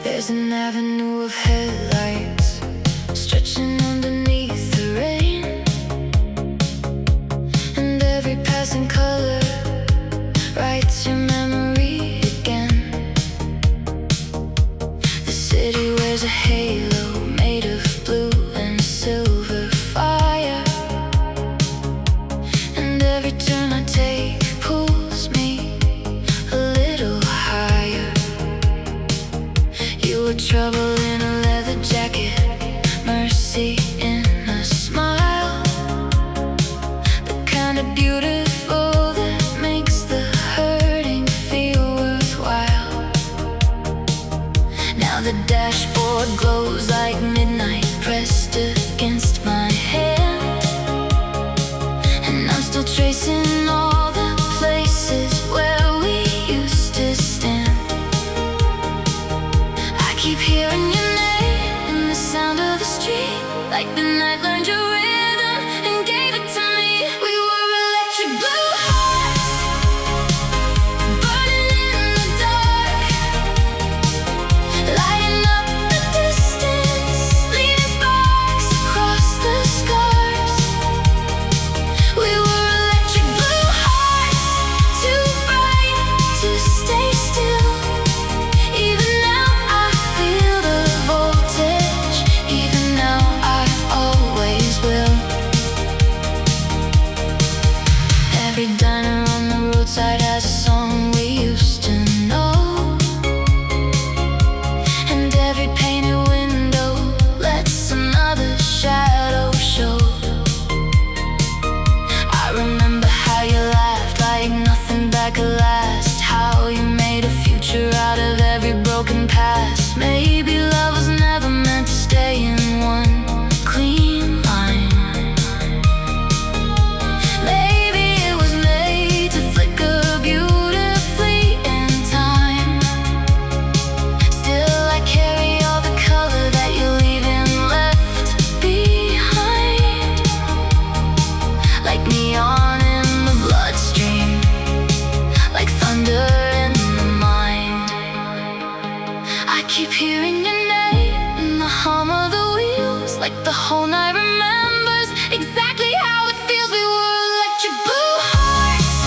There's an avenue of headlights stretching underneath the rain, and every passing color writes your memory again. The city wears a halo made of blue and silver fire, and every turn I take pulls me a little higher. You were trouble in a leather jacket, mercy in a smile, the kind of beautiful that makes the hurting feel worthwhile. Now the dashboard glows like midnight pressed against my hand, and I'm still tracing all the places where we used to stand. Keep hearing your name in the sound of the street, like the night learned your rhythm and gave it to me. We were electric blue hearts, burning in the dark, lighting up the distance, leaving sparks across the scars. We were electric blue hearts, too bright to stay still. Even now I feel the voltage, even now I always will. Every diner on the roadside has a song we used to know, and every painted window lets another shadow show. I remember how you laughed like nothing back could last, how you made a future out of every broken past. Maybe love was never meant to stay in one clean line. Maybe it was made to flicker beautifully in time. Still I carry all the color that you leaving left behind, like neon in the bloodstream, like thunder in the mind. I keep hearing your name in the hum of the wheels, like the whole night remembers exactly how it feels. We were electric blue hearts,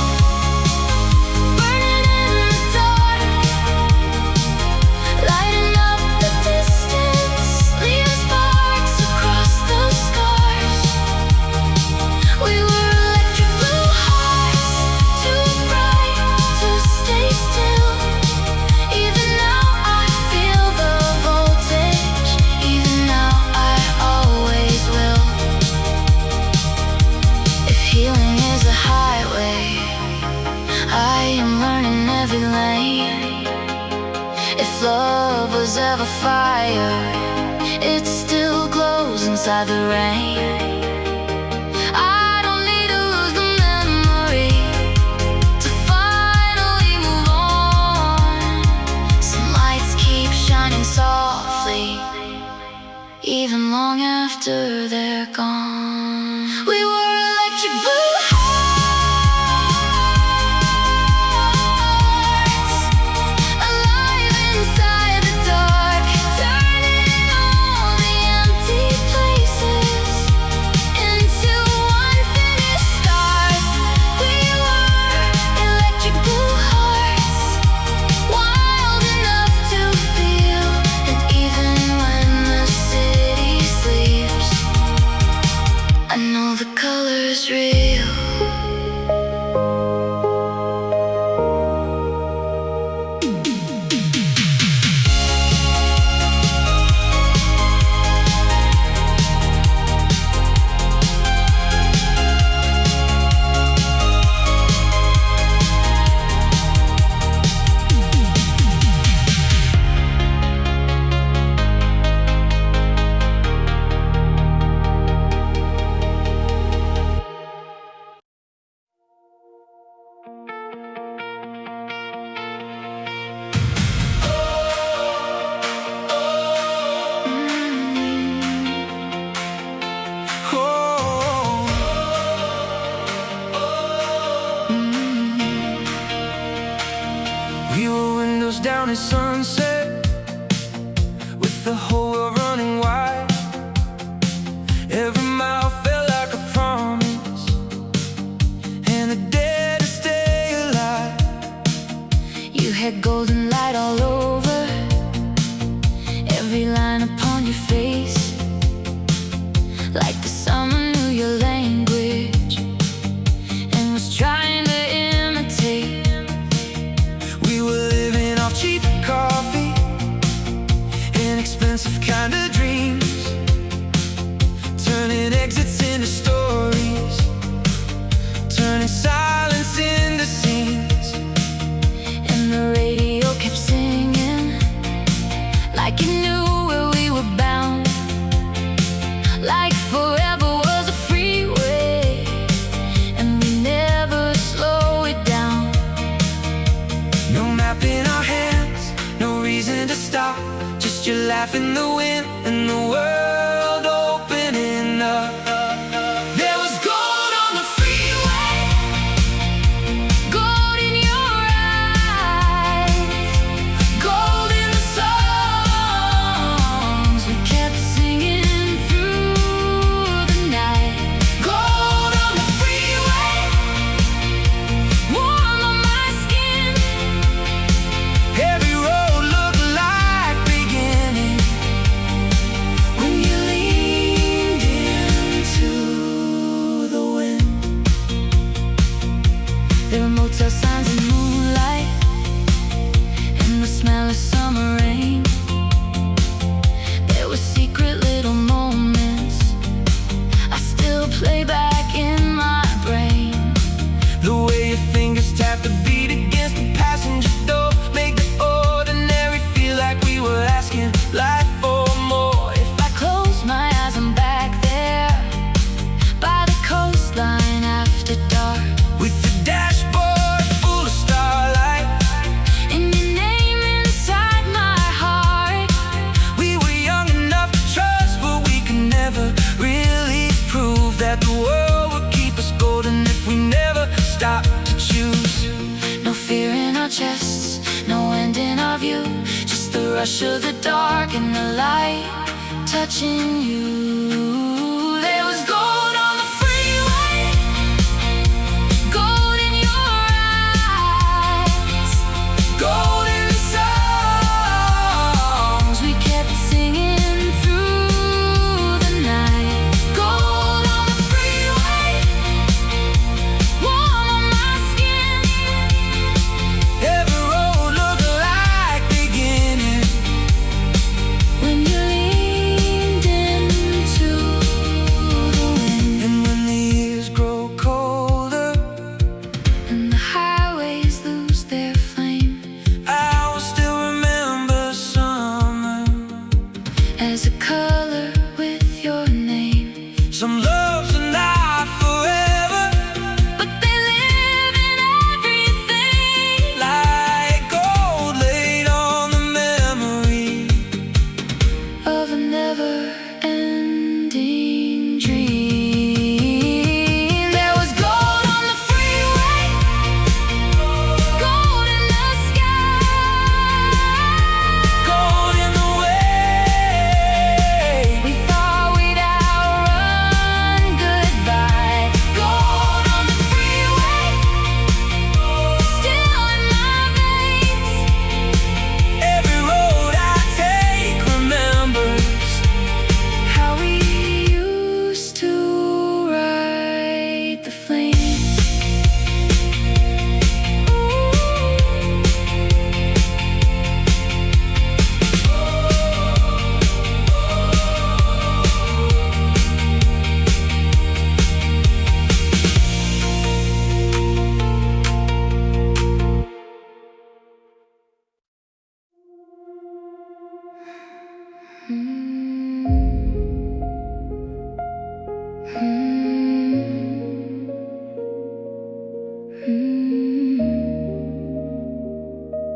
burning in the dark, lighting up the distance, leaving sparks across the scars. We were electric blue hearts, too bright to stay still. Even now I feel the voltage, even now I always will. If healing is a highway, I am learning every lane. If love was ever fire, it still glows inside the rain. I don't need to lose the memory to finally move on. Some lights keep shining softly, even long after they're gone. We were electric blue hearts, alive inside the dark, turning all the empty places into unfinished stars. We were electric blue hearts, wild enough to feel, and even when the city sleeps, I know the color the whole world running wide. Every mile felt like a promise and a dare to stay alive. You had golden light all over, every line upon your face, like the summer knew your language and was trying to imitate. We were living off cheap coffee, inexpensive kind of dreams, turning exits into stories, turning silence into scenes. And the radio kept singing like it knew where we were bound, like forever was a freeway and we never slow it down. No map in our hands, no reason to stop, just your laugh in the wind and the world opening up. There was gold on the freeway, Gold in your eyes, gold in the songs we kept singing through the night. gold on the freeway, Warm on my skin, every road looked like beginning when you leaned into the wind. there were motel signs in moonlight and the smell of summer rain. There were secret little moments I still play back in my brain. The way your fingers tapped the beat against the passenger door made the ordinary feel like we were asking life for more. If I close my eyes, I'm back there by the coastline after dark, With the dashboard full of starlight, and your name inside my heart. we were young enough to trust, but we could never really prove that the world would keep us golden if we never stopped to choose. No fear in our chests, no end in our view, just the rush of the dark and the light touching you. There was gold on the freeway, gold in your eyes, Gold in the songs we kept singing through the night. Gold on the freeway, warm on my skin, every road looked like beginning when you leaned into the wind. and when the years grow colder, And the highways lose their flame I will still remember summer. as a color with your name. Some loves are not forever, But they live in everything, like gold laid on the memory. of a never-ending dream. There was gold on the freeway, gold in the sky, Gold in the way we thought we'd outrun goodbye. Gold on the freeway, still in my veins. every road I take remembers How we used to ride the flames.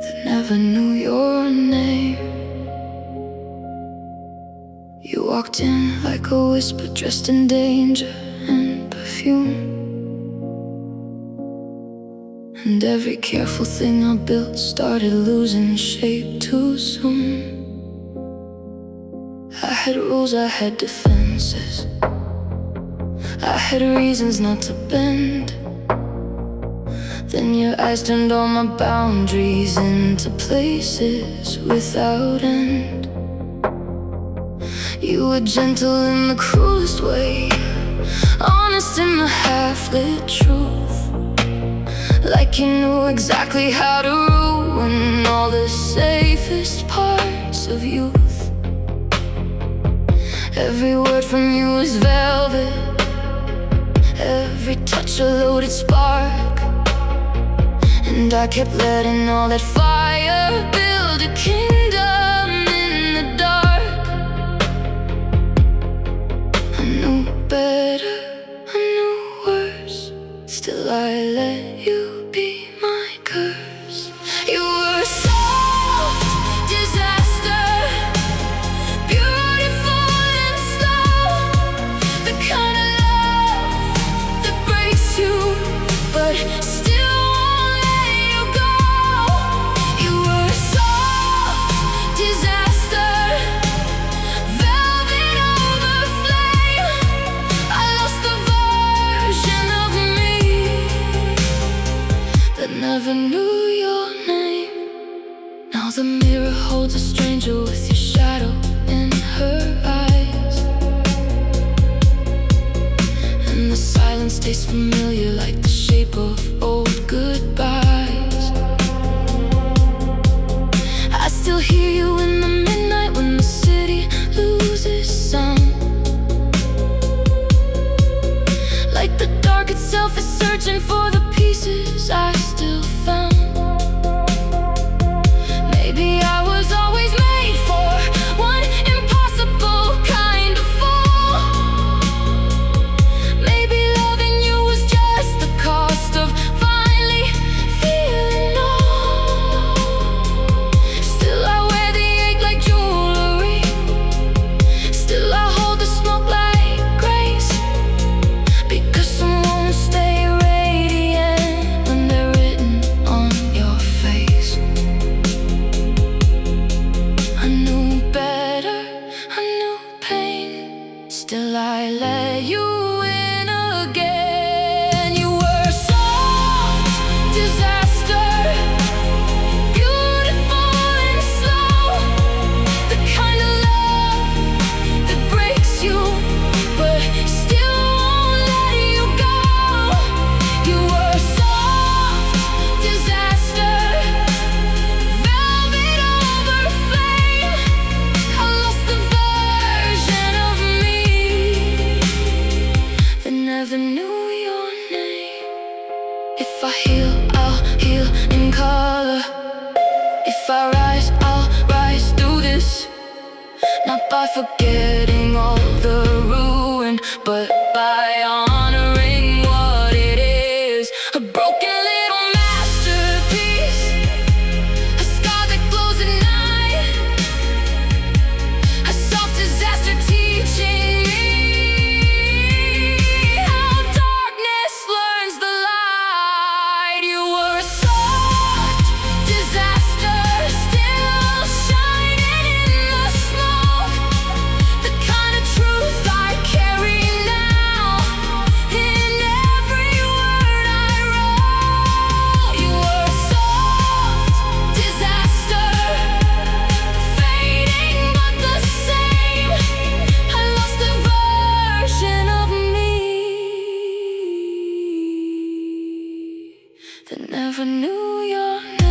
That never knew your name. You walked in like a whisper, dressed in danger and perfume. And every careful thing I built started losing shape too soon. had rules, I had defenses, I had reasons not to bend. Then your eyes turned all my boundaries into places without end. You were gentle in the cruelest way, honest in the half-lit truth, like you knew exactly how to ruin all the safest parts of youth. Every word from you was velvet, every touch a loaded spark, and I kept letting all that fire build a kingdom in the dark. I knew better, I knew worse, still I let you be my curse. You were a soft disaster, beautiful and slow, the kind of love that breaks you, but still won't let you go. You were a soft disaster, velvet over flame. I lost the version of me that never knew your name. Now the mirror holds a stranger with your shadow in her eyes, and the silence tastes familiar like the shape of old goodbyes. I still hear you in the midnight when the city loses sound, like the dark itself is searching for the pieces I still found. Maybe I was always made for one impossible kind of fall. Maybe loving you was just the cost of finally feeling all. Still I wear the ache like jewelry, still I hold the smoke like grace, because some won't stay radiant when they're written on your face. I knew better, I knew pain, still I let you in again. You were a soft disaster, beautiful and slow, the kind of love that breaks you, but still won't let you go. You were a soft disaster, velvet over flame. I lost the version of me that never knew your name. If I heal, I'll heal in color. If I rise, I'll rise through this, not by forgetting all the ruin, but by honoring what it is. A broken little masterpiece, a scar that glows at night, a soft disaster teaching me how darkness learns the light. You were a soft disaster, still shining in the smoke, the kind of truth I carry now in every word I wrote. You were a soft disaster, fading but the same. I lost a version of me that never knew your name.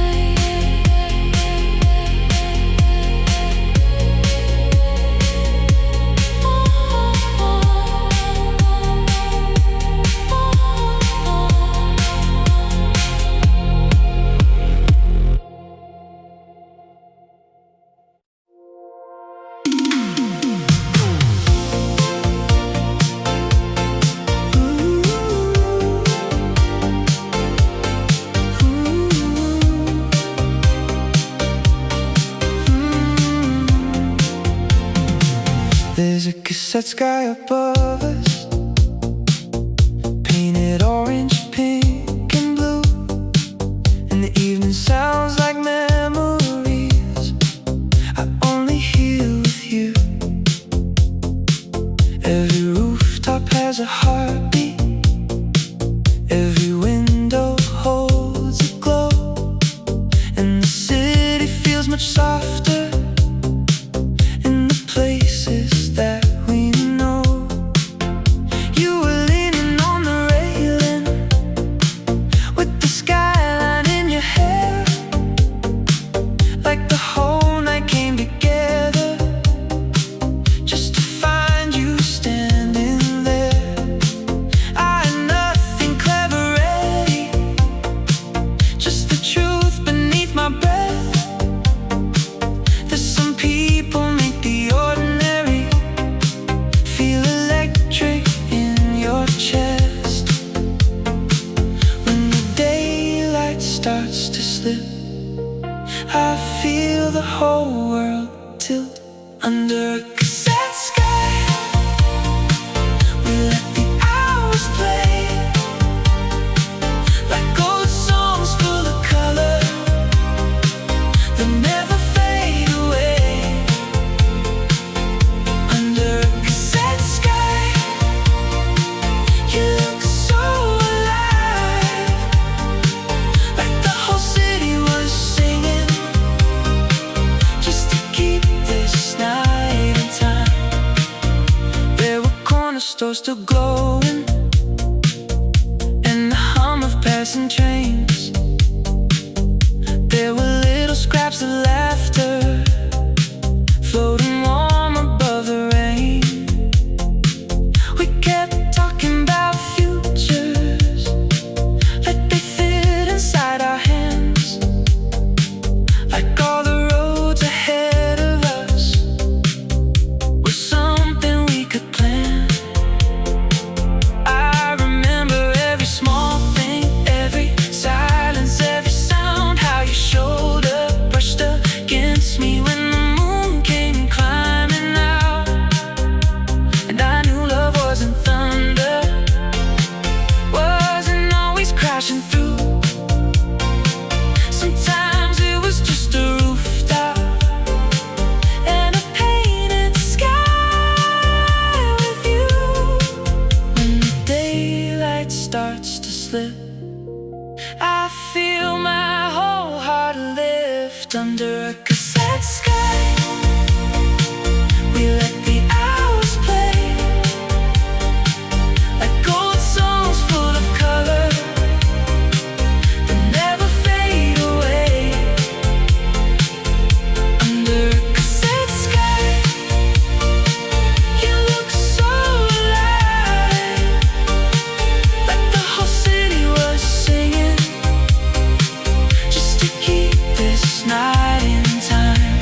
There's a cassette sky above us, painted orange, pink and blue, and the evening sounds like memories I only hear with you. tilt under a cassette sky. We let the hours play like old songs full of color that never fade away. Under a cassette sky, you look so alive, like the whole city was singing just to keep this night in time. There were corner stores still glowing and the hum of passing trains. There were little scraps of laughter floating warm above the rain. We kept talking about futures like they fit inside our hands, like all the roads ahead of us were something we could plan. I remember every small thing, every silence, every sound, how your shoulder brushed against me when the moon came climbing out. And I knew love wasn't thunder, wasn't always crashing through. Sometimes it was just a rooftop and a painted sky with you. When the daylight starts to slip, I feel my whole heart lift under a cassette sky. We let the hours play like old songs full of color that never fade away. Under a cassette sky, you look so alive, like the whole city was singing just to keep this night in time.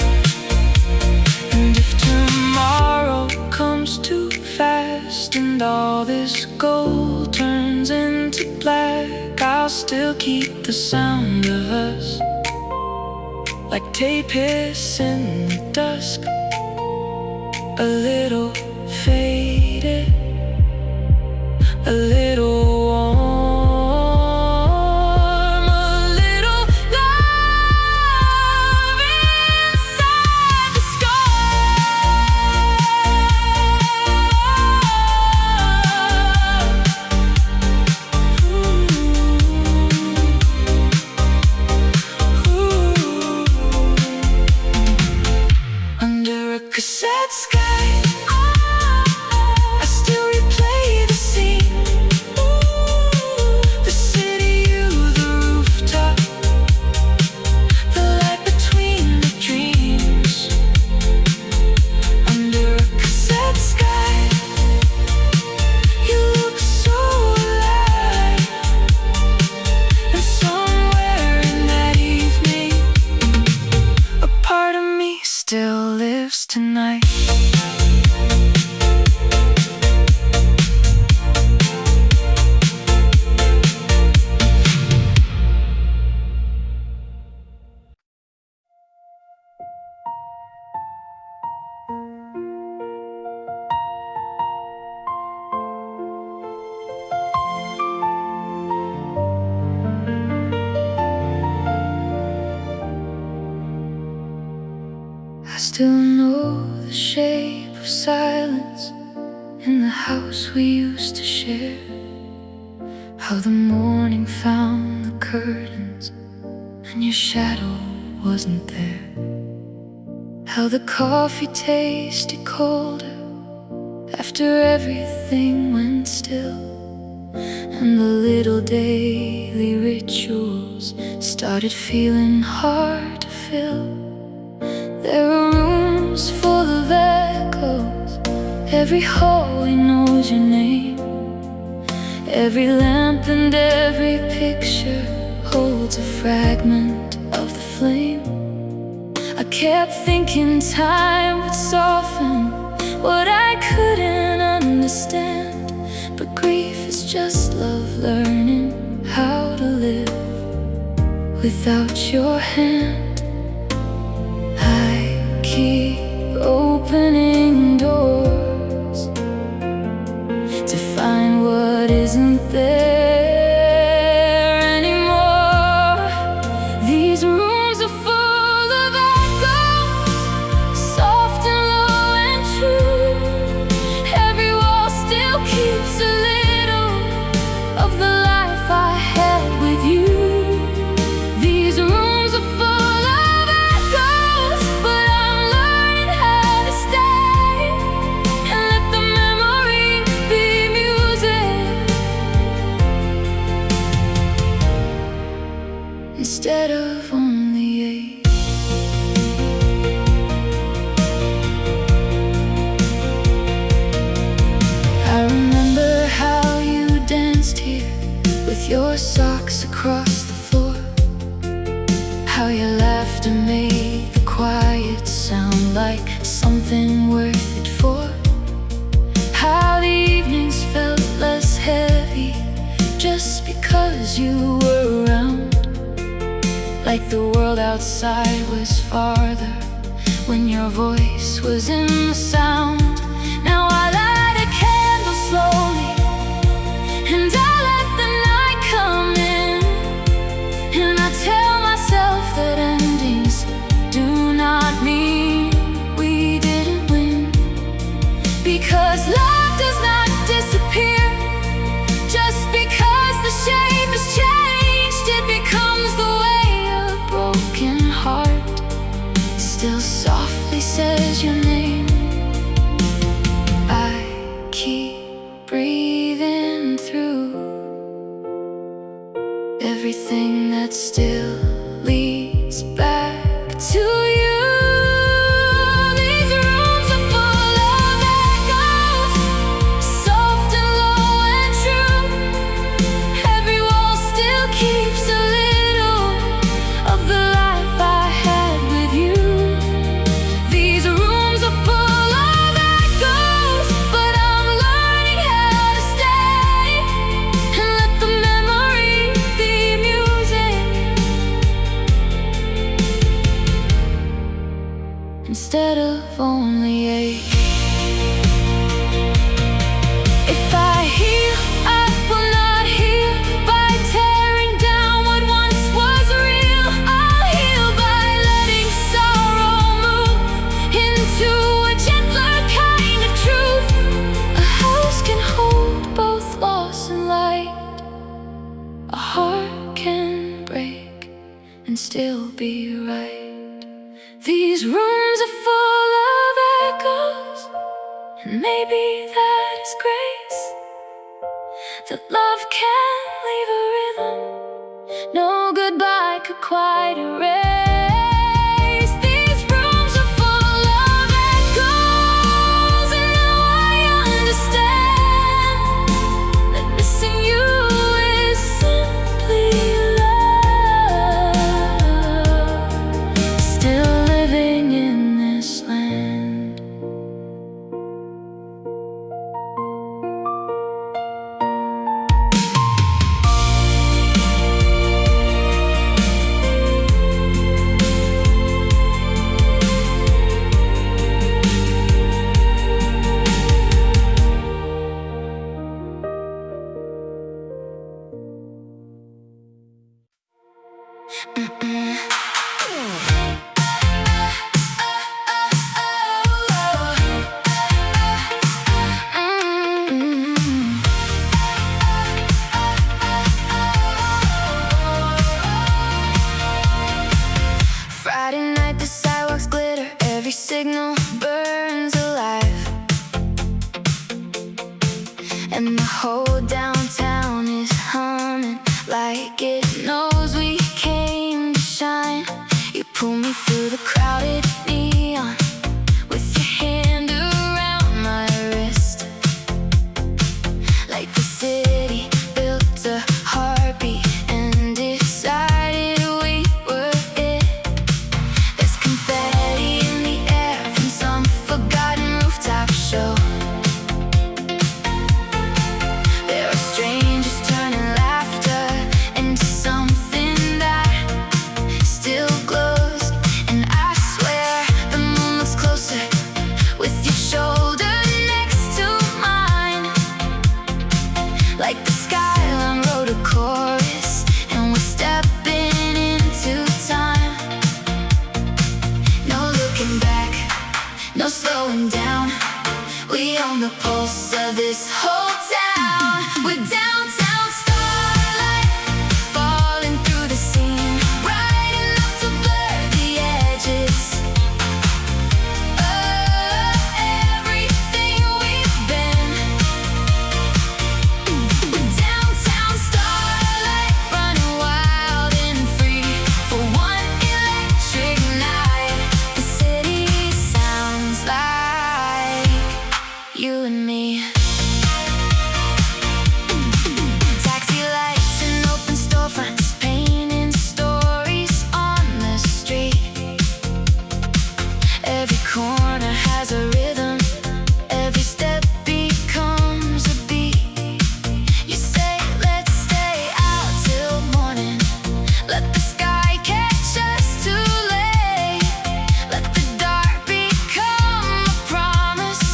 And if tomorrow comes too fast and all this gold turns into black, I'll still keep the sound of us like tape hiss in the dusk, a little faded, a little warm, a little love inside the Under a cassette sky, I still replay the scene. The city, you, the rooftop, the light between the dreams. Under a cassette sky, you look so alive. And somewhere in that evening, a part of me still lives tonight. I still know the shape of silence in the house we used to share. How the morning found the curtains and your shadow wasn't there. How the coffee tasted colder after everything went still. And the little daily rituals started feeling hard to fill. There are rooms full of echoes, every hallway knows your name. Every lamp and every picture holds a fragment of the flame. I kept thinking time would soften what I couldn't understand, but grief is just love learning how to live without your hand. I keep opening doors to find what isn't there anymore. These rooms are full of echoes, soft and low and true. Every wall still keeps a little of the life I had with you. These rooms are full of echoes, but I'm learning how to stay and let the memory be music instead of only eight. I remember how you danced here with your socks across the floor, how your laughter made the quiet sound like something worth it for, how the evenings felt less heavy just because you were around, like the world outside was farther when your voice was in the sound. Now I light a candle slowly and I let the night come in, and I tell myself that endings do not mean we didn't win, because love does not disappear just because the shape has changed. It becomes the way a broken heart still softly says your name. I keep breathing through everything that still leads back to you. These rooms are full of echoes, soft and low and true. Every wall still keeps a little of the life I had with you. These rooms are full of echoes, but I'm learning how to stay and let the memory be music instead of only eight. If I heal, I will not heal by tearing down what once was real. I'll heal by letting sorrow move into a gentler kind of truth. A house can hold both loss and light. A heart can break and still be right. These rooms are full of echoes, and maybe that is grace, that love can leave a rhythm no goodbye could quite erase. These rooms are full of echoes, and now I understand that missing you is simply love still living in this land. Friday night, the sidewalks glitter, every signal burns alive, and the whole downtown is humming like it knows we came to shine. You pull me through the crowded neon with your hand around my wrist, like the city built a heartbeat and decided we were it. There's confetti in the air from some forgotten rooftop show. no slowing down. We own the pulse of this whole town. We're downtown starlight, falling through the scene, bright enough to blur the edges of everything we've been. We're downtown starlight, running wild and free for one electric night. The city sounds like you and me. Taxi lights and open storefronts, painting stories on the street. Every corner has a rhythm, every step becomes a beat. You say, let's stay out till morning, let the sky catch us too late. Let the dark become a promise,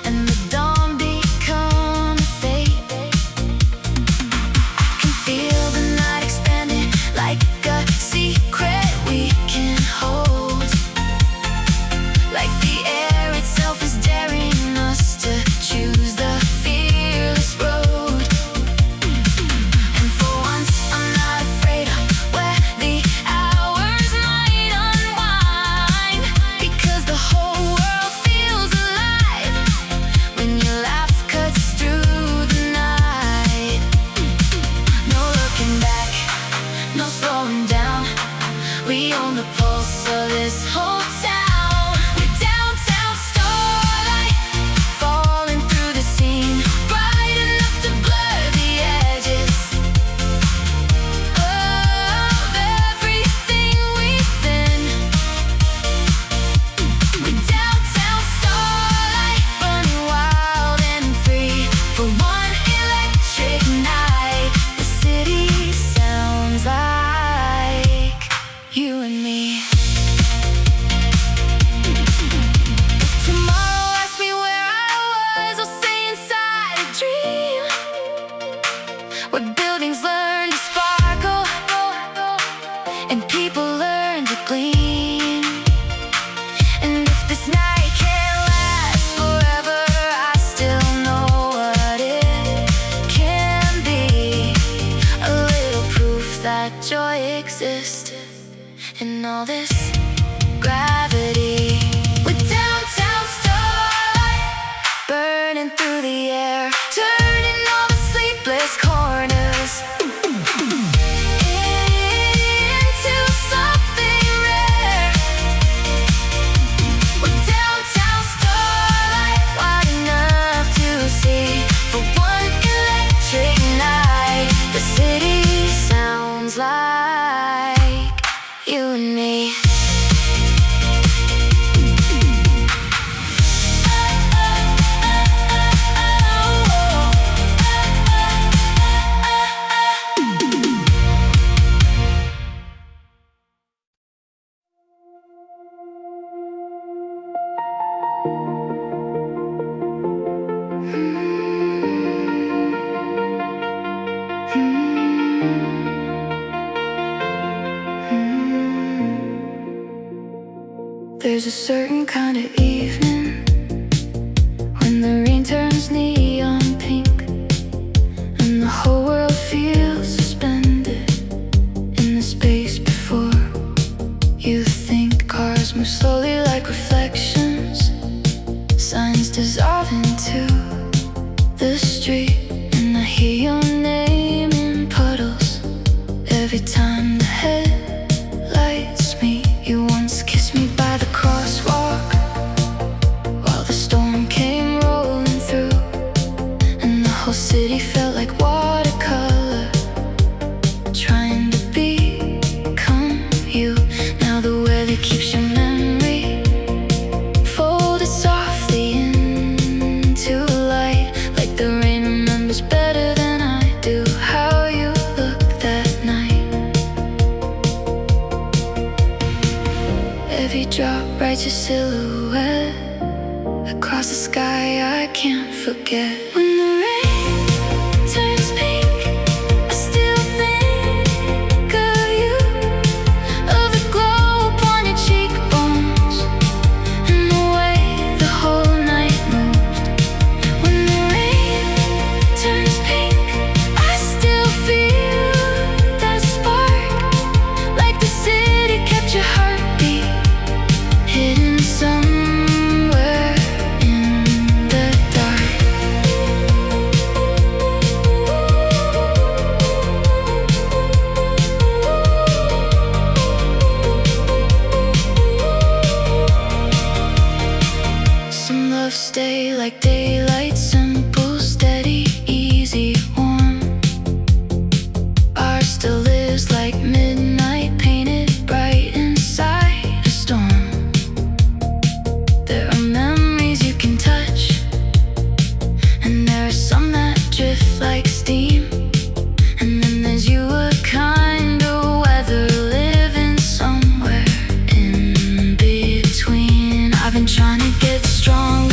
and the dawn become a fate. I can feel the night expanding like a secret we can hold. Like the air itself is daring us to choose the fearless road. And for once I'm not afraid of where the hours might unwind, because the whole world feels alive when your laugh cuts through the night. No looking back, no slowing down. We own the pulse of this whole town. We're downtown starlight, falling through the scene, bright enough to blur the edges of everything we've been. We're downtown starlight, running wild and free for one electric night. The city sounds like you and me. If tomorrow asks me where I was, I'll say inside a dream, where buildings learn to sparkle and people learn to gleam. And if this night can't last forever, I still know what it can be. A little proof that joy exists in all this gravity. With downtown starlight burning through the air, turning all the sleepless corners into something rare. With downtown starlight wide enough to see for one electric night. The city sounds like you and me. There's a certain kind of evening when the rain turns neon pink and the whole world feels suspended in the space before. You think cars move slowly like reflections, signs dissolve into the street, and I hear your name in puddles every time the headlights meet. You once kissed me by the crosswalk while the storm came rolling through, and the whole city felt like watercolor, trying to become you. Now the weather keeps your memory folded softly into light, like the rain remembers better than I do how you looked that night. Every drop writes your silhouette across the sky. I can't forget when the rain turns pink. I still think of you, of the glow upon your cheekbones, and the way love stay like daylight, simple, steady, easy, warm. Ours still lives like midnight, painted bright inside a storm. There are memories you can touch, and there are some that drift like steam. And then there's you, a kind of weather, living somewhere in between. I've been trying to get stronger,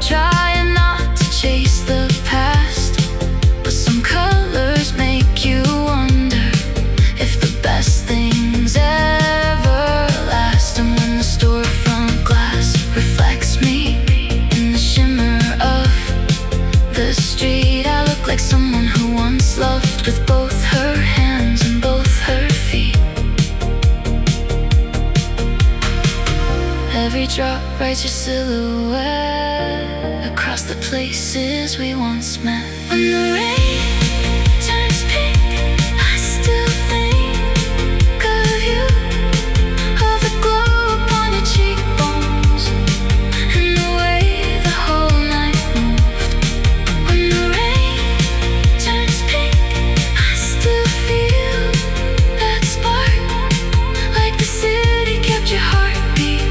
trying not to chase the past, but some colors make you wonder if the best things ever last. And when the storefront glass reflects me in the shimmer of the street, I look like someone who once loved with both her hands and both her feet. Every drop writes your silhouette across the places we once met. When the rain turns pink, I still think of you, of the glow upon your cheekbones, and the way the whole night moved. When the rain turns pink, I still feel that spark, like the city kept your heartbeat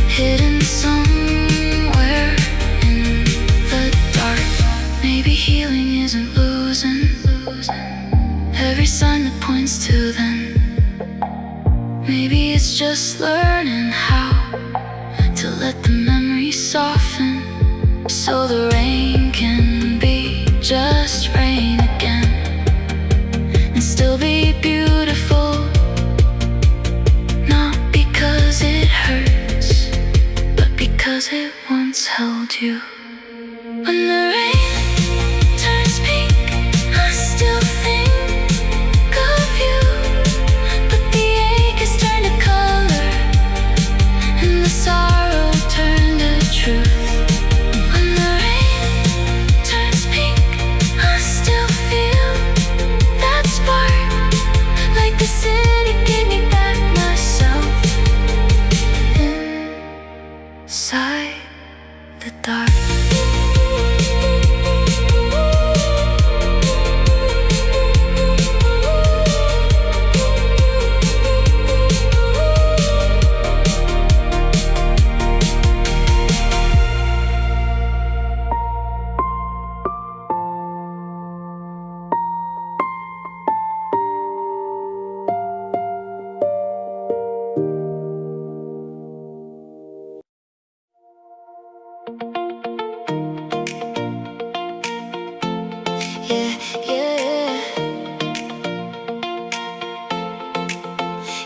hidden somewhere in the dark. Maybe healing isn't losing every sign that points to them. Maybe it's just learning how to let the memories soften, so the rain can be just rain again, and still be beautiful, not because it hurts, but because it once held you. When the rain turns pink, I still think of you, but the ache has turned to color, and the sorrow turned to truth. When the rain turns pink, I still feel that spark, like the city gave me back myself inside the dark. Yeah, yeah.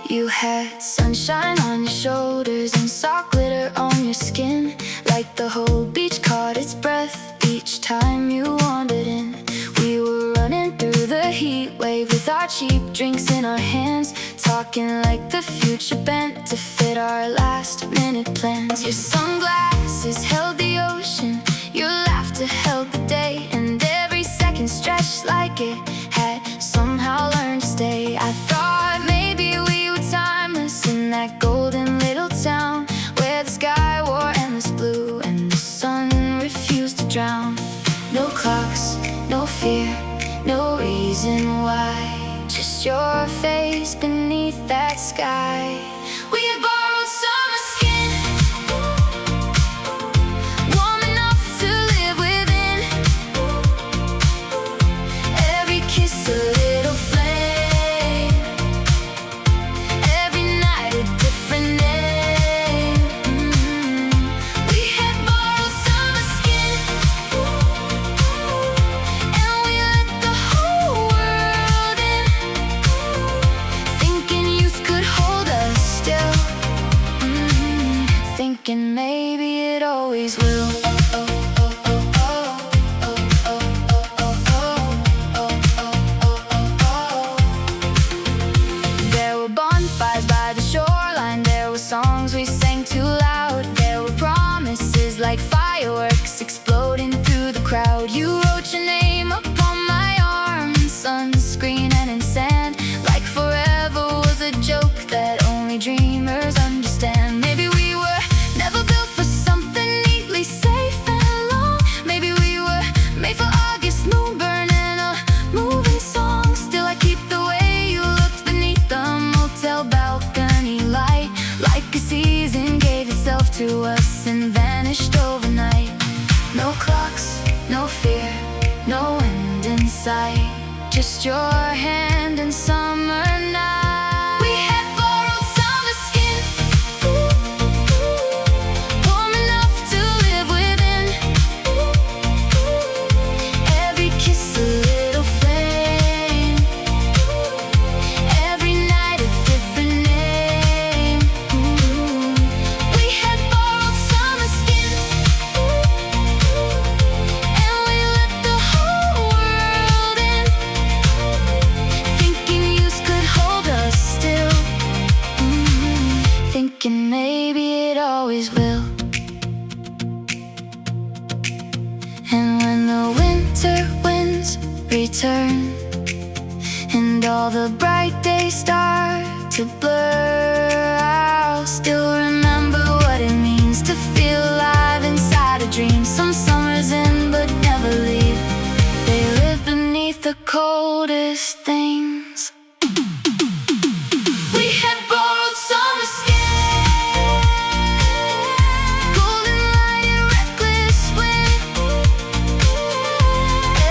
You had sunshine on your shoulders and saw glitter on your skin, like the whole beach caught its breath each time you wandered in. We were running through the heat wave with our cheap drinks in our hands, talking like the future bent to fit our last minute plans. Your sunglasses held the ocean, your laughter held the day, and every second stretched like it had somehow learned to stay. I thought maybe we were timeless in that golden little town where the sky wore endless blue and the sun refused to drown. No clocks, no fear, no reason why, just your face beneath that sky. We had borrowed summer skin, warm enough to live within. Every kiss a little flame, every night a different name. We had borrowed summer skin, and we let the whole world in, thinking youth could hold us still, thinking maybe it always will. There were bonfires by the shoreline, there were songs we sang too loud, there were promises like fireworks exploding through the crowd. You wrote your name upon my arm in sunscreen and in sand, like forever was a joke that only dreamers understand. Maybe we were never built for something to us and vanished overnight. No clocks, no fear, no end in sight. Just your hand in summer night. We had borrowed summer skin, warm enough to live within. Every kiss a little flame, every night a different name. We had borrowed summer skin, and we let the whole world in, thinking youth could hold us still, thinking maybe it always will. And when the winter winds return and all the bright days start to blur, I'll still remember what it means to feel alive inside a dream. Some summers in but never leave. They live beneath the coldest things. We had borrowed summer skin, golden light, reckless wind.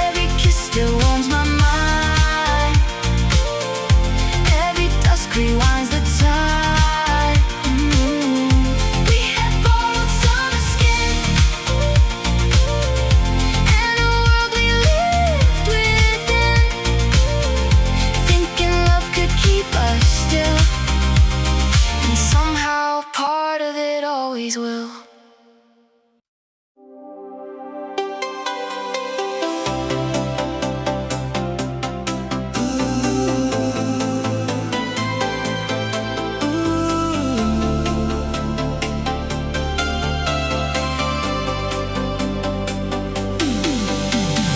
Every kiss still warms my mind, every dusk rewinds the time. We had borrowed summer skin, and a world we lived within, thinking love could keep us still, and somehow part of it always will.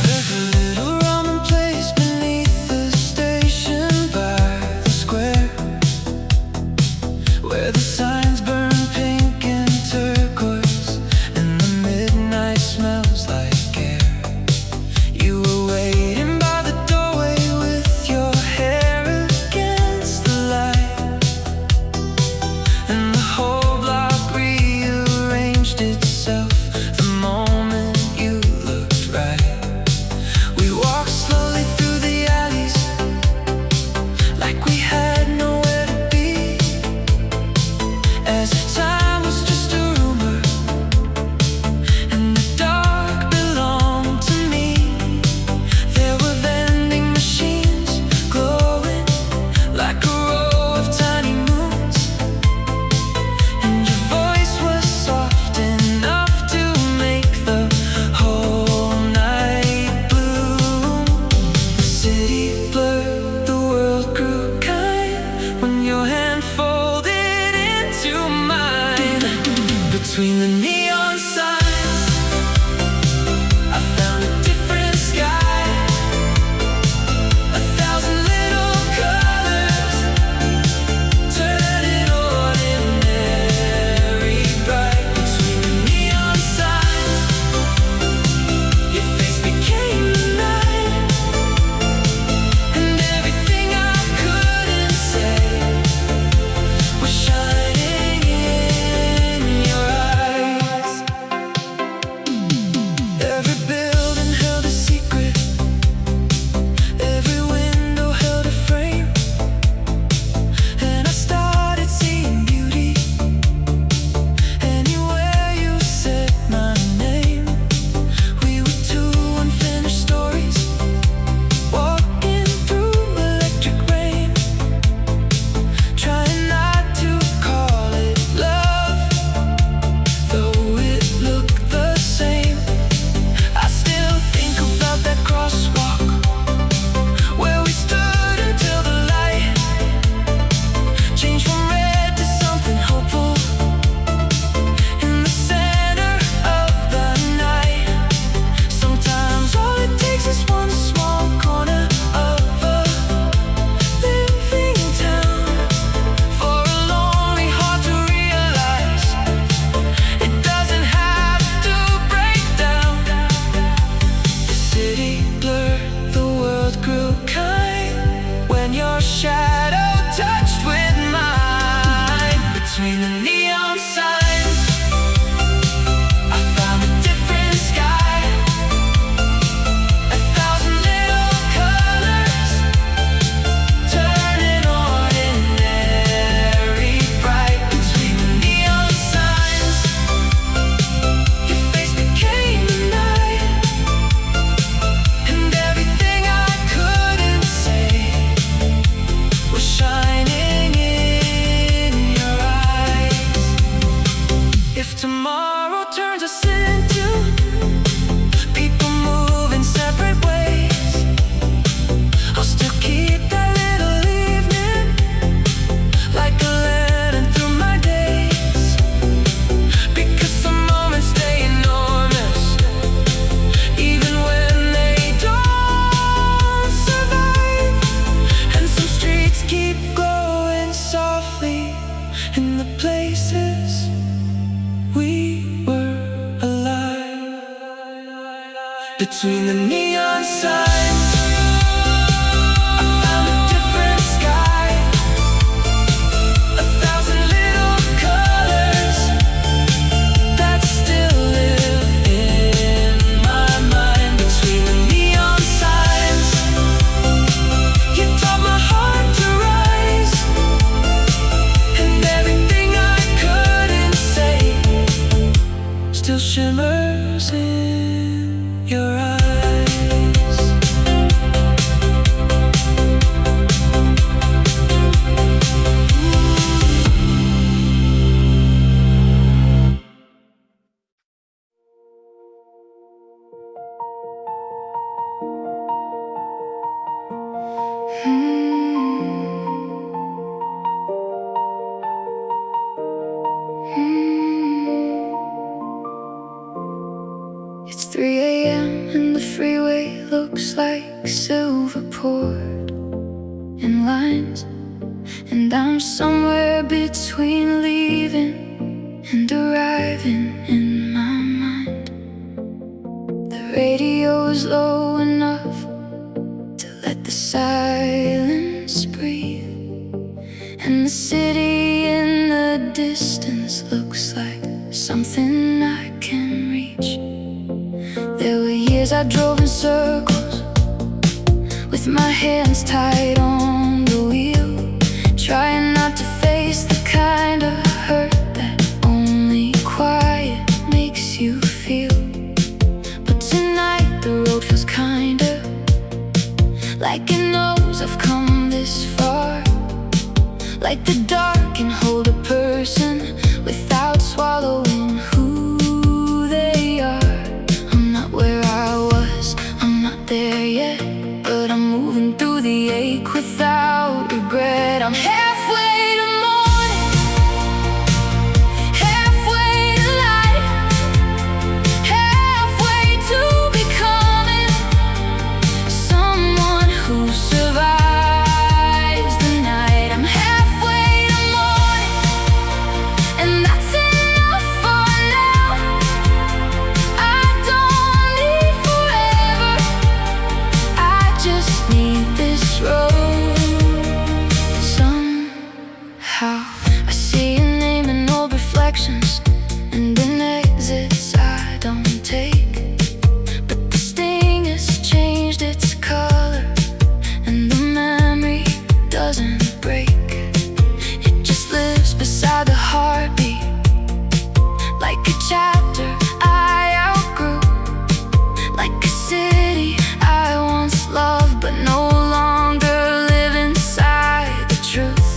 There's a little ramen place beneath the station by the square, where the signs burn pink and turquoise, and the midnight smells like air. You were waiting by the doorway with your hair against the light, and the whole block rearranged itself the moment you looked right. We walked slowly through the alleys like we had nowhere to be, as if time was just a rumor and the dark belonged to me. There were vending machines glowing like a row of tiny moons, and your voice was soft enough to make the whole night bloom. The city blurred, the world grew kind when your hand folded into mine. Between the neon signs, I found a different sky, a thousand little colors, turning ordinary bright. Between the neon signs, your face became the night, and everything I couldn't say was shining in your eyes. tomorrow turns us into people moving separate ways. I'll still keep that little evening like a lantern through my days, because some moments stay enormous even when they don't survive. And some streets keep glowing softly in the places we were alive. Between the neon signs, I found a different sky, 1,000 little colors that still live in my mind. Between the neon signs, you taught my heart to rise, and everything I couldn't say still shimmers in your eyes. It's 3 a.m. and the freeway looks like silver poured in lines, and I'm somewhere between leaving and arriving in my mind. The radio is low enough to let the silence breathe, and the city in the distance looks like something I can reach. There were years I drove in circles with my hands tied on the wheel, trying not to face the kind of hurt that only quiet makes you feel. But tonight the road feels kinder, like it knows I've come this far, like the dark can hold a person without swallowing who they are. I'm not where I was, I'm not there yet, but I'm moving through the ache without regret. I'm halfway to morning, halfway to light, halfway to becoming someone who survives the night. I'm halfway to morning, and that's enough for now. I don't need forever, I just need this road. Somehow I see your name in old reflections and in exits I don't take, but the sting has changed its color, and the memory doesn't break. It just lives beside the heartbeat, like a chapter I outgrew, like a city I once loved but no longer live inside. The truth,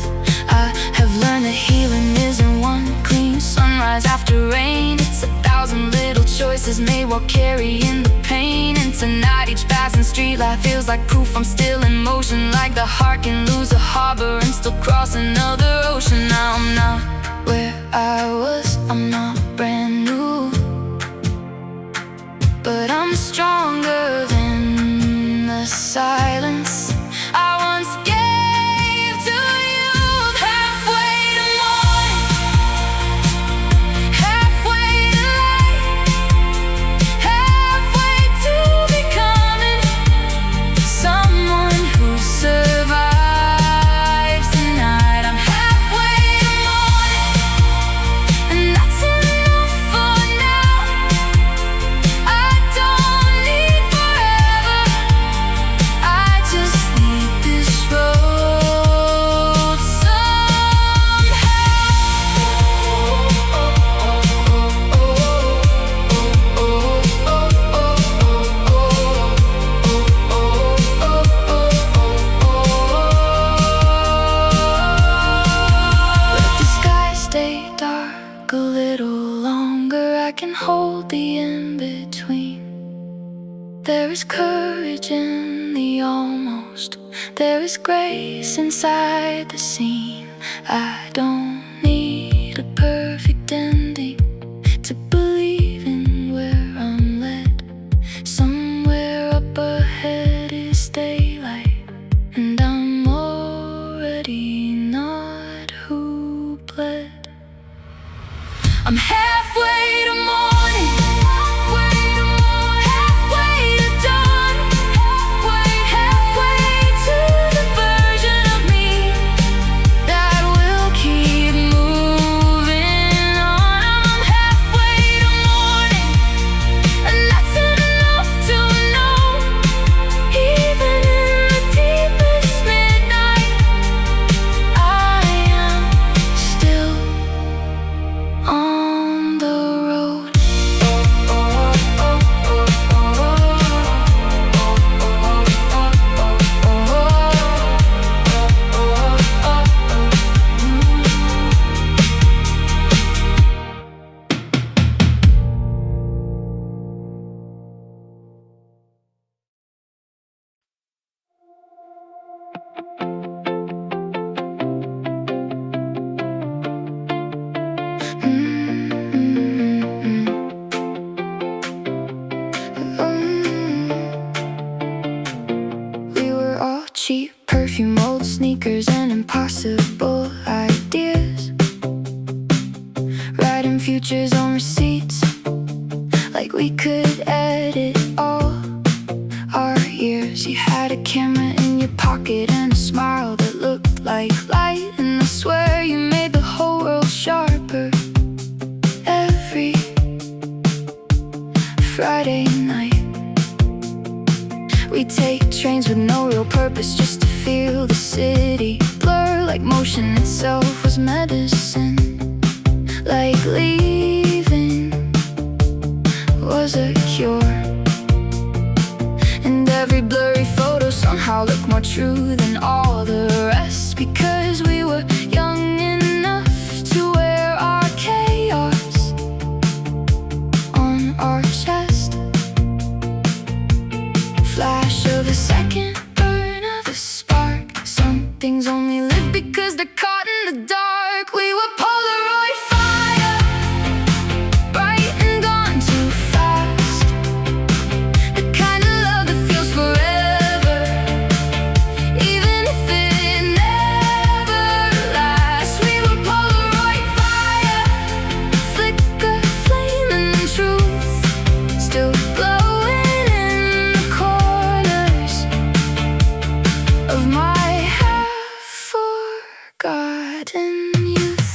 I have learned that healing isn't one clean sunrise after rain. It's 1,000 little choices made while carrying the pain. And tonight each passing street light feels like proof I'm still in motion, like the heart can lose a harbor and still cross another ocean. Now I'm not where I was, I'm not brand new, but I'm stronger than the silence I once gave to you. Halfway to morning, halfway to light, halfway to becoming someone who survives the night. I'm halfway to morning, and that's enough for now. can hold the in-between. There is courage in the almost. There is grace inside the scene. I don't need a perfect ending to believe in where I'm led. Somewhere up ahead is daylight, and I'm already not who bled. I'm halfway to morning, halfway to dawn, halfway to the version of me that will keep moving on. I'm halfway to morning, and that's enough to know. Even in the deepest midnight, I am still on the road. We were all cheap perfume, old sneakers, and impossible ideas. Writing futures on receipts like we could edit all our years. You had a camera in your pocket and a smile that looked like light, and I swear you made the whole world sharper every Friday night. We take trains with no real purpose just to feel the city blur, like motion itself was medicine, like leaving was a cure. And every blurry photo somehow looked more true than all the rest, because we were young enough to wear our chaos on our chest. Flash of a second, burn of a spark. Some things only live because they're caught in the dark. We were Polaroid fire, bright and gone too fast. The kind of love that feels forever, even if it never lasts. We were Polaroid fire, flicker, flame, and truth, still glowing in the corners of my half-forgotten youth.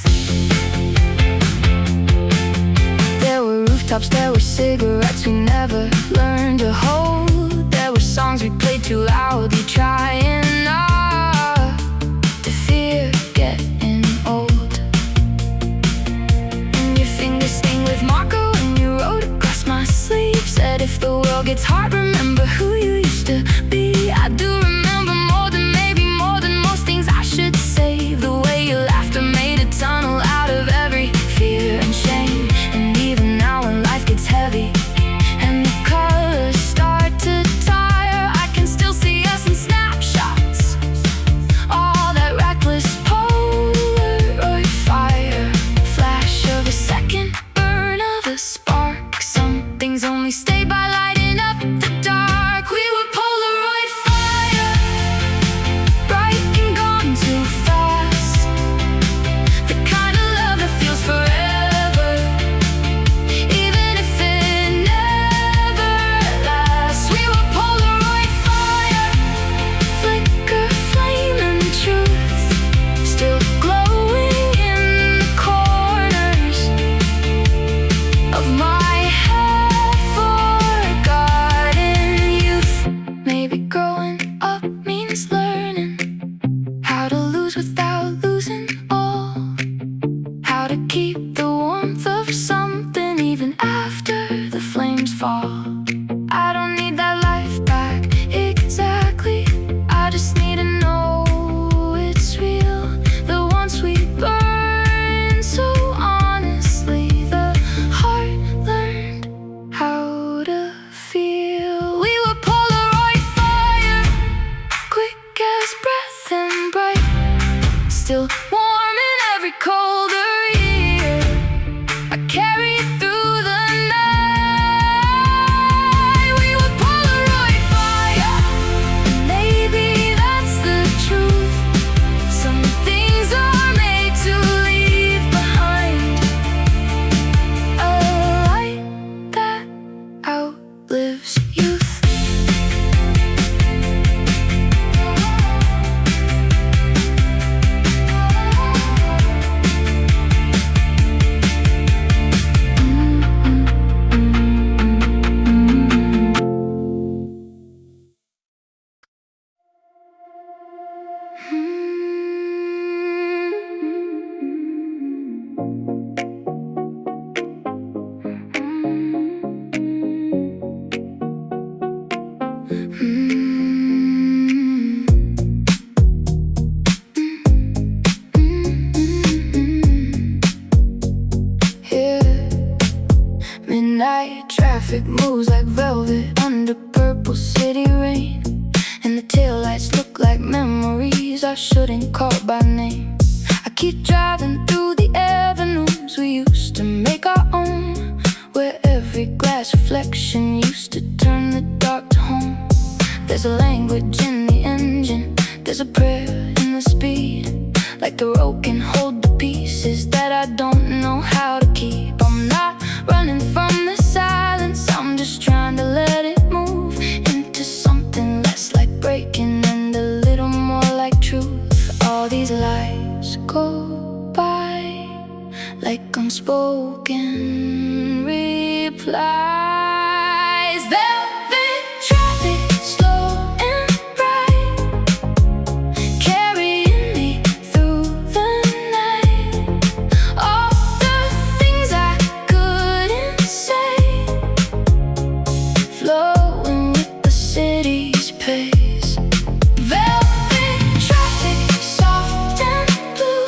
There were rooftops, there were cigarettes we never learned to hold. There were songs we played too loudly, trying not to fear getting old. And your fingers stained with Marco, and you wrote across my sleeve, said if the world gets hard, remember who you used to be. I do remember more than, maybe more than most things I should say. The way you laughed and made a tunnel out of every fear and shame. And even now when life gets heavy and the colors start to tire, I can still see us in snapshots. All that reckless Polaroid fire, flash of a second, burn of a spark. Some things only stay by lighting up the dark. We were Polaroid fire, bright and gone too fast. The kind of love that feels forever, even if it never lasts. We were Polaroid fire, flicker, flame, and truth, still glowing in the corners of my half-forgotten youth. Maybe growing up means learning how to lose without losing all, how to keep the warmth of something even after the flames fall. I don't need that life back exactly, I just need to know it's real. The ones we burn so honestly, the heart learns bright. Traffic moves like velvet under purple city rain, and the taillights look like memories I shouldn't call by name. I keep driving through the avenues we used to make our own, where every glass reflection used to turn the dark to home. There's a language in the engine, there's a prayer in the speed, like the road can hold the pieces that I don't know how to keep. I'm not running from the silence, I'm just trying to let it move into something less like breaking and a little more like truth. All these lights go by like unspoken replies. Velvet traffic, slow and bright, carrying me through the night. All the things I couldn't say, flowing with the city's pace. Velvet traffic, soft and blue,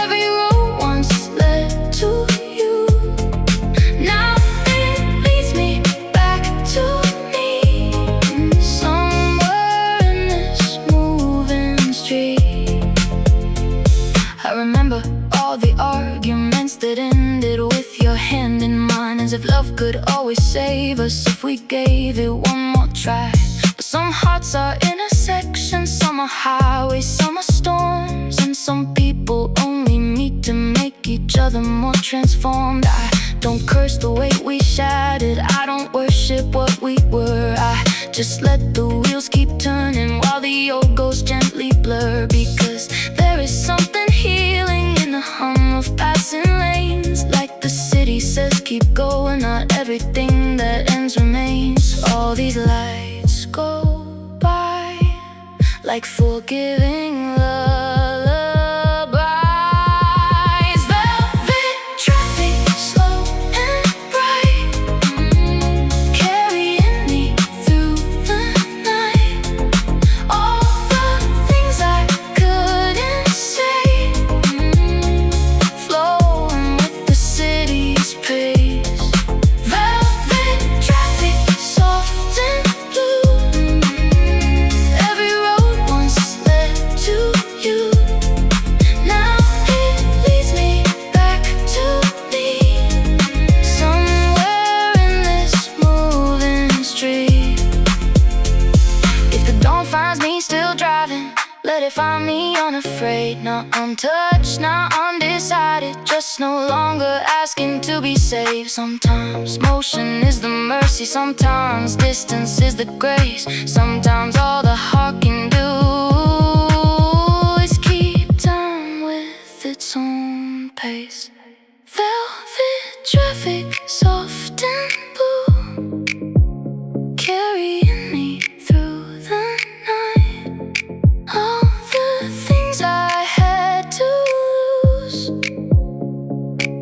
every road once led to you. Now it leads me back to me, somewhere in this moving street. I remember all the arguments that ended with your hand in mine, as if love could always save us if we gave it one more try. But some hearts are intersections, some are highways, some are storms, and some people only meet to make each other more transformed. I don't curse the way we shattered, I don't worship what we were. I just let the wheels keep turning while the old ghosts gently blur, because there is something healing in the hum of passing lanes. Like the city says, keep going, not everything that ends remains. All these lights go by like forgiving lullabies. Velvet traffic, slow and bright, carrying me through the night. All the things I couldn't say, flowing with the city's pace. Velvet traffic, soft and blue, every road once led to you. Now it leads me back to me, somewhere in this moving street. If the dawn finds me still driving, let it find me unafraid, not untouched, not undecided, just no longer asking to be saved. Sometimes motion is the mercy, sometimes distance is the grace. Sometimes all the heart can do is keep time with its own pace. Velvet traffic, soft and blue, carrying me through the night. All the things I had to lose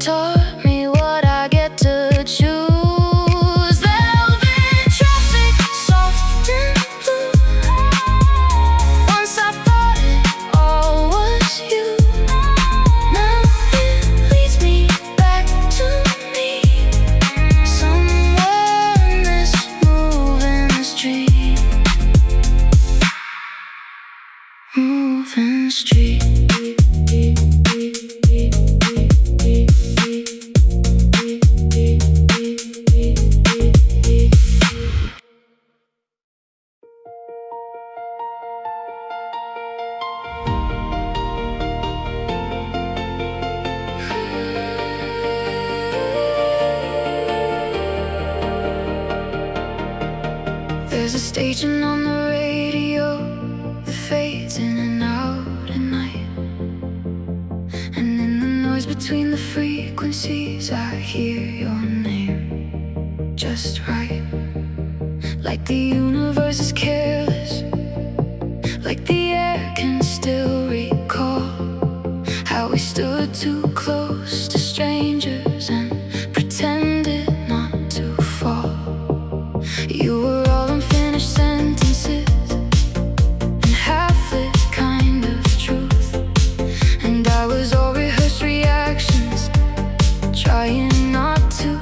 taught me what I get to choose. Velvet traffic, soft and blue, once I thought it all was you. Now it leads me back to me, somewhere in this moving street. Moving street. There's a station on the radio that fades in and out at night, and in the noise between the frequencies I hear your name just right. Like the universe is careless, like the air can still recall how we stood too close to strangers and pretended not to fall. You were all unfinished sentences and half-lit kind of truth, and I was all rehearsed reactions, trying not to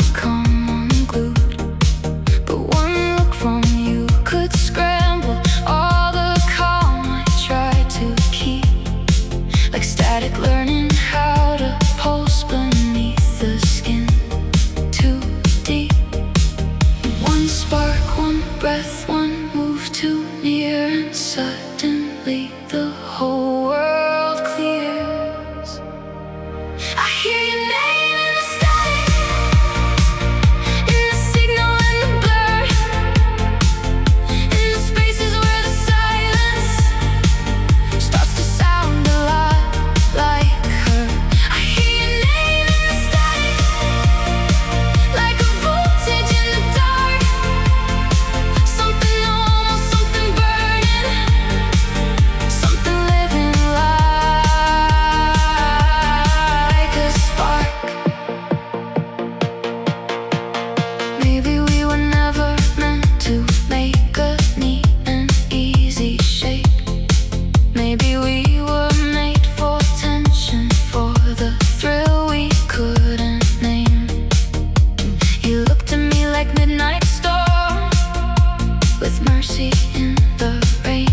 empty in the rain,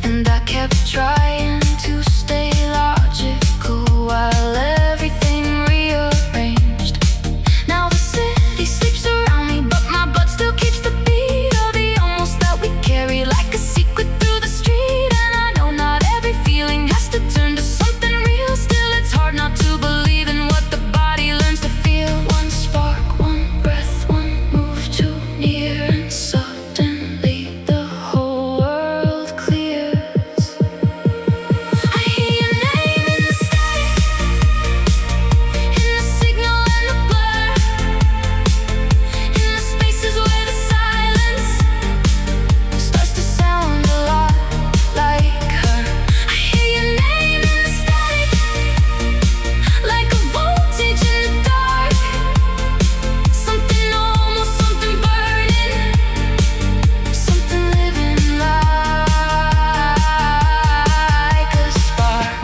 and I kept trying to stay logical while everything rearranged. Now the city sleeps around me, but my butt still keeps the beat of the almost that we carry like a secret through the street. And I know not every feeling has to turn to something real. Still, it's hard not to believe in what the body learns to feel. One spark, one breath, one move too near, and suddenly the whole world clears. I hear your name in the static, in the signal and the blur, in the spaces where the silence starts to sound a lot like her. I hear your name in the static, like a voltage in the dark. Something almost, something burning, something living like a spark.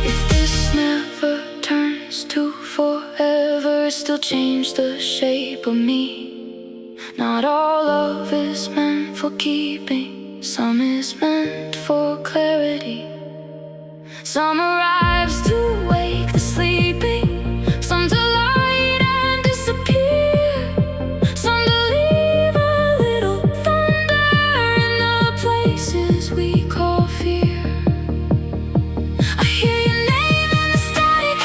If this never turns to forever, still change the shape of me. Not all love is meant for keeping, some is meant for clarity. Some arrives to wake the sleeping, some to light and disappear, some to leave a little thunder in the places we call fear. I hear your name in the static,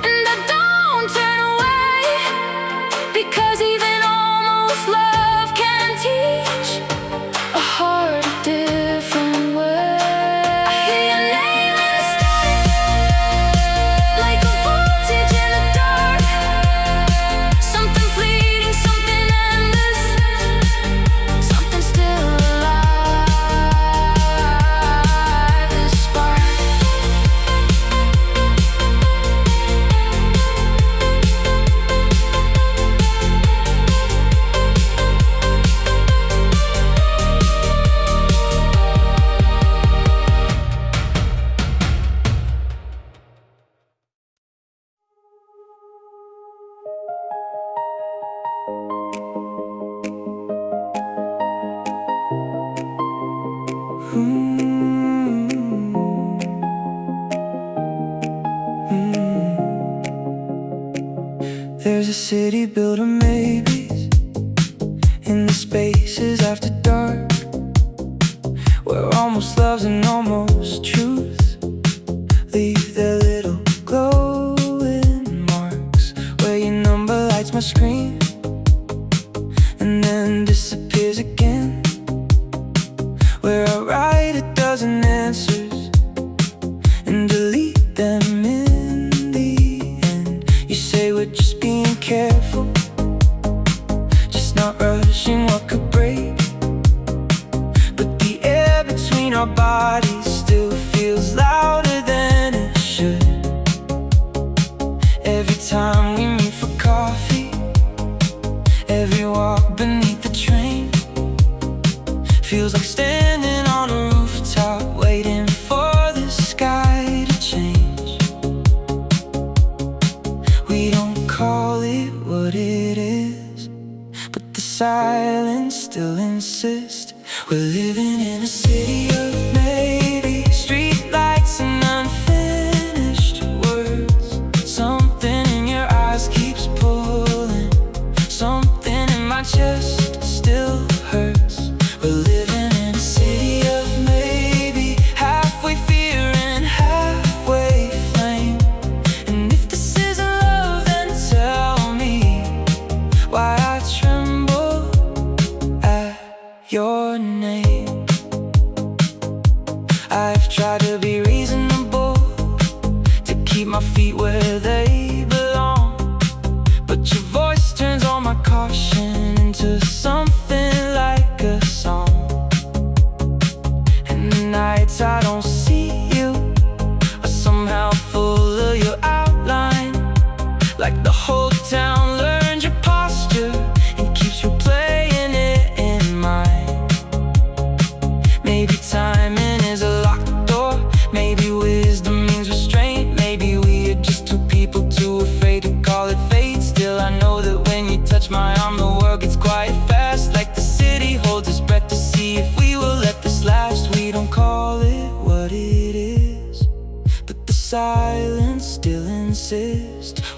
and I don't turn away, because even almost love can teach a heart a different way. I hear your name in the static, like a voltage in the dark. Something fleeting, something endless, something still alive. This spark. There's a city built of maybes in the spaces after dark, where almost loves and almost truths leave their little glowing marks, where your number lights my screen and then disappears again, where I write a dozen answers and delete them in the end. You say we're just being careful, just not rushing what could break, but the air between our bodies still feels louder than it should. Every time we meet for coffee, every walk beneath the train feels like standing on a rooftop waiting for the sky to change. We don't call it what it is, but the silence still insists. We're living in a city of maybe, street lights and unfinished words. Something in your eyes keeps pulling, something in my chest still hurts. We're living in a city of maybe, halfway fear and halfway flame. And if this isn't love, then tell me why I tremble at your name. I've tried to be reasonable, to keep my feet where they belong, but your voice turns all my caution into something like a song. And the nights I don't see you are somehow full of your outline, like the whole town learned your posture and keeps replaying it in mind.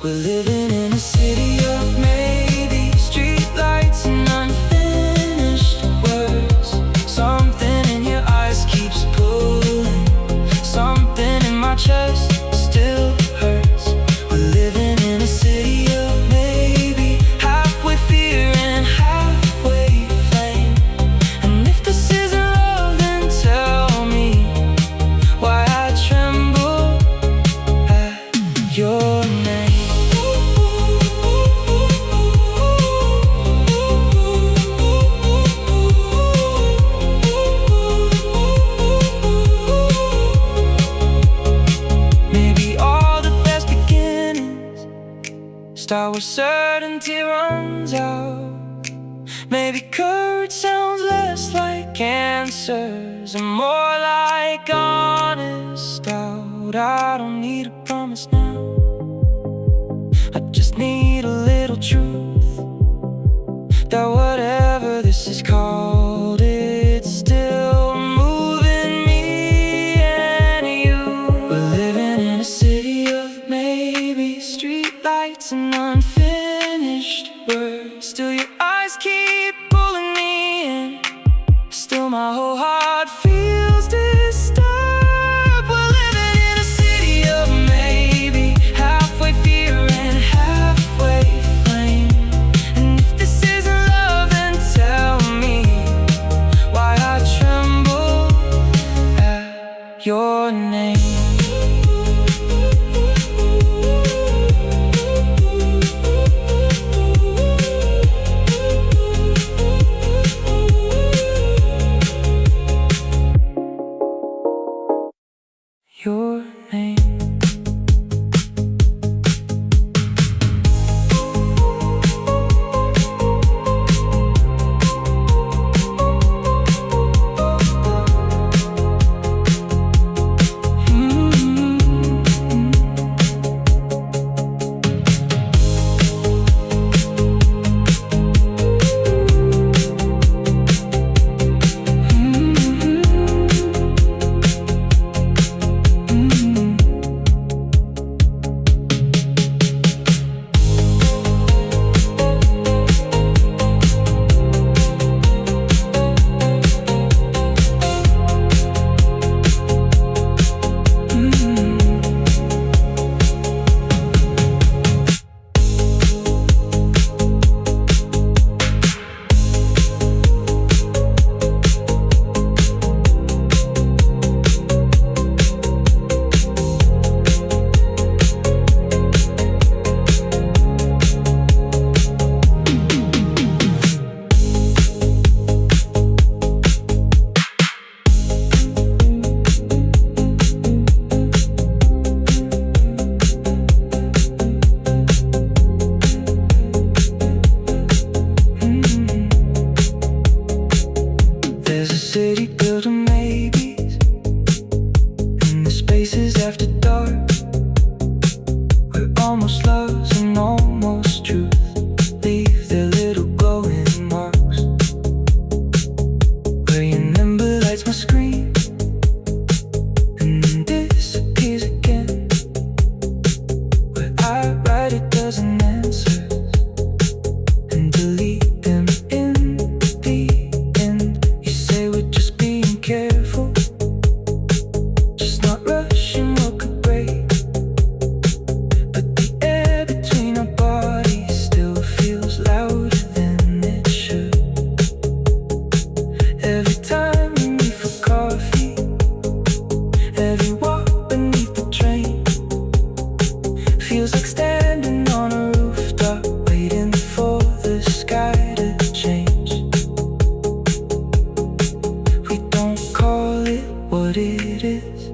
We're living in a city of maybe, streetlights and unfinished words. Something in your eyes keeps pulling, something in my chest still hurts. We're living in a city of maybe, halfway fear and halfway flame. And if this isn't love, then tell me why I tremble at your name. Maybe all the best beginnings start where certainty runs out. Maybe courage sounds less like answers and more like honest doubt. I don't need a promise now, I just need a little truth, that whatever this is called, it's still moving me and you. We're living in a city of maybe, streetlights and unfinished words. Still your eyes keep pulling me in, still my whole heart feels disturbed. We're living in a city of maybe, halfway fear and halfway flame. And if this isn't love, then tell me why I tremble at your name. Your name. There's a city built of maybes, in the spaces after dark, where almost loves and almost truth leave their little glowing marks, where your number lights my screen and then disappears again, where I write a dozen answers and delete them in the end. You say we're just being careful, just not rushing what could break, but the air between our bodies still feels louder than it should. Every time we meet for coffee, every walk beneath the train feels like standing on a rooftop, waiting for the sky to change. We don't call it what it is,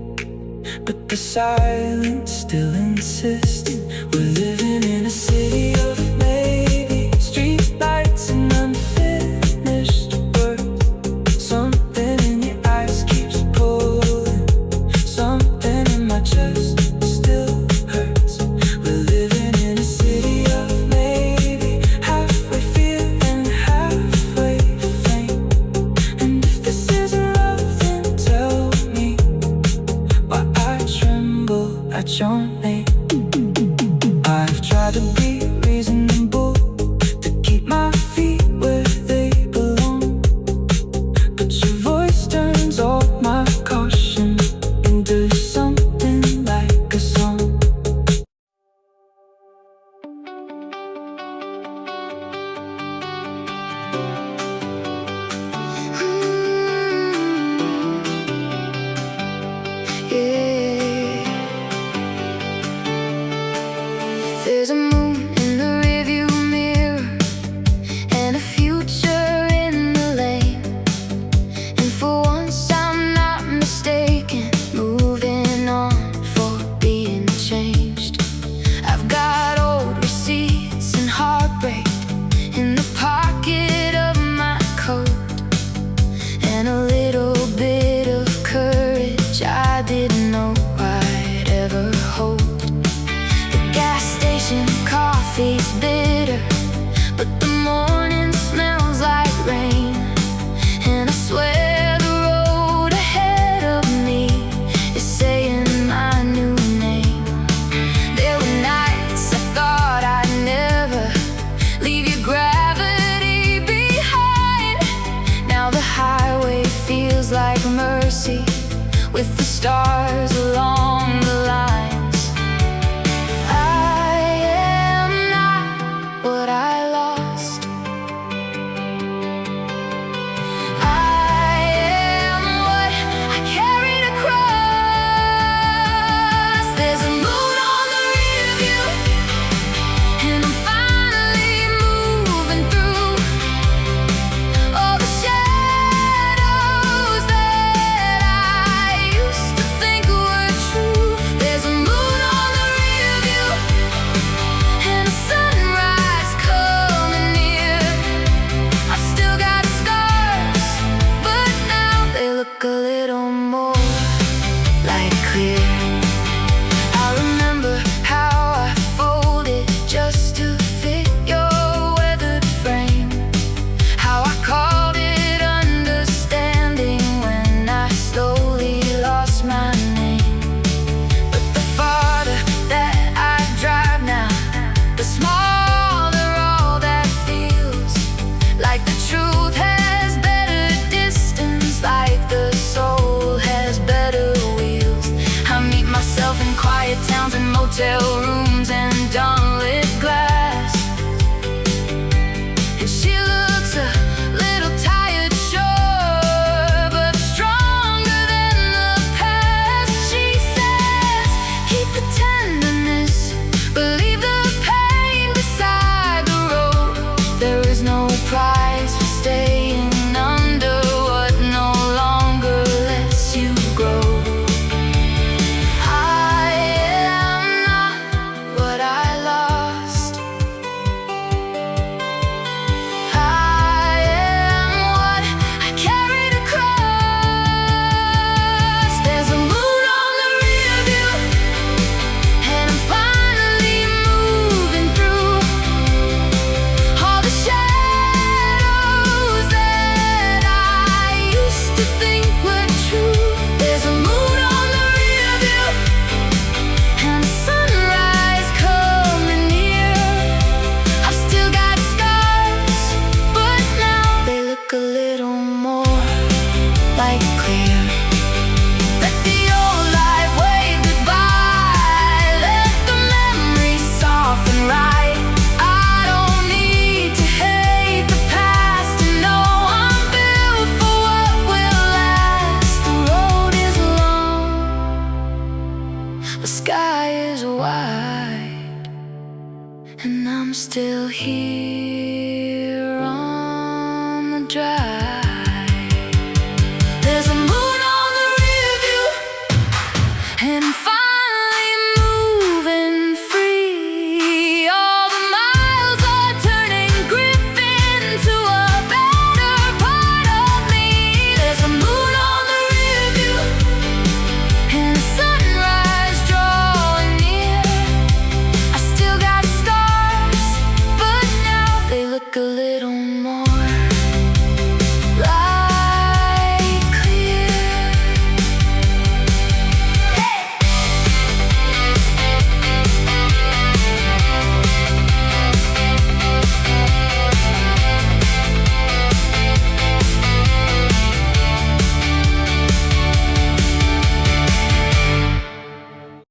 but the silence still insistent. We're living in a city of maybe, streetlights and unfinished words. Something in your eyes keeps pulling, something in my chest still hurts. We're living in a city of maybe, halfway fear and halfway flame. And if this isn't love, then tell me why I tremble stars along the lines. I am not what I lost. I am what I carried across. There's a moon on the rear view, and I'm finally moving through all the shadows that I used to think were true. There's a moon on the rear view, and a sunrise coming near. I've still got scars, but now they look a little more light clear. I remember how I folded just to fit your weathered frame, how I called it understanding when I slowly lost my name. But the farther that I drive now, the smaller all that feels. Like the truth has better distance, like the soul has better wheels. I meet myself in quiet towns and motel rooms,